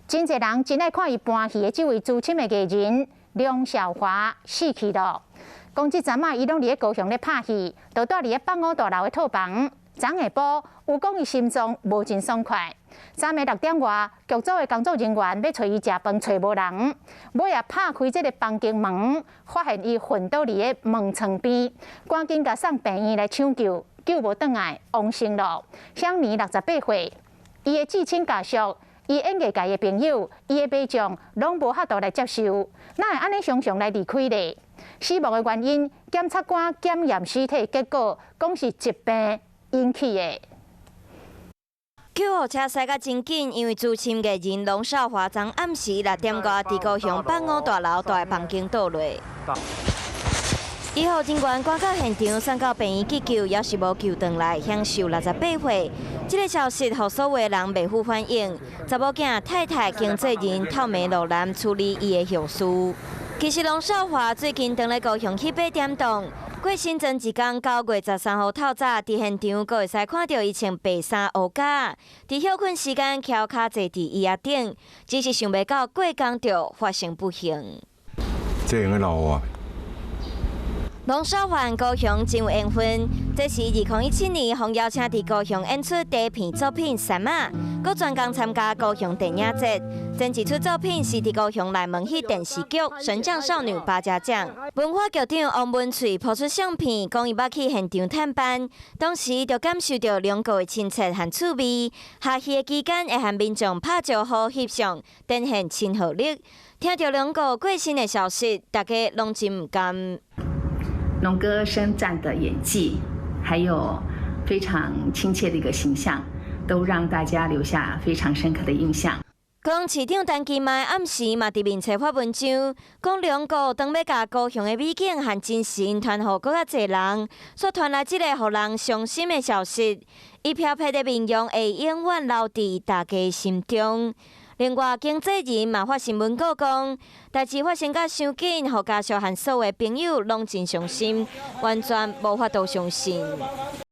真侪人真爱看伊搬戏的这位资深的艺人梁少华死去了。讲即阵伊拢伫咧高雄咧拍戏，就住伫咧放五大楼的套房。昨下晡有讲伊心脏无真爽快。昨暝6点外，剧组的工作人员要找伊食饭，找无人，尾也拍开这个房间门，发现伊昏倒伫咧门床边，赶紧甲送病院来抢救，救无转来，亡生了，享年68岁。伊的至亲家属、伊演艺界的朋友、伊的爸将，拢无法度来接受，哪会安尼常常来离开呢？死亡的原因，检察官检验尸体结果，讲是疾病引起的。救护车驶甲真紧，因为资深艺人龙少华昨暗时6点多伫高雄放五大楼大房间倒落。医护人员赶到现场，送到病院急救，也是无救回来，享受68岁。这个消息，互所有人袂赴反应。查某囝、太太、经纪人透暝落南处理伊的后事。其实龙少华最近回来高雄去8点钟。过新增一天9月13号透早，伫现场阁会使看到伊穿白衫乌甲，伫休困时间翘脚坐伫椅仔顶，只是想袂到过工就发生不幸。这样的老啊！龙少华高雄真有缘分，这是2017年获邀请伫高雄演出第一片作品《山马》，佮专工参加高雄电影节。前一出作品是伫高雄内门戏电视剧《神将少女八家将》。文化局长王文翠抛出相片，讲伊捌去现场探班，当时就感受到两个的亲切和趣味。下戏的期间会和民众拍照好翕相，展现亲和力。听到两个过身的消息，大家拢真唔甘。龙哥深湛的演技，还有非常亲切的一个形象，都让大家留下非常深刻的印象。讲市长陈其迈暗时嘛伫面册发文章，讲两个当要甲高雄的美景和精神传互更较侪人，所传来这个互人伤心的消息，伊飘撇的面容会永远留伫大家心中。另外，经纪人嘛发新闻稿讲，代志发生甲伤紧，互家属和所有朋友拢真伤心，完全无法度相信。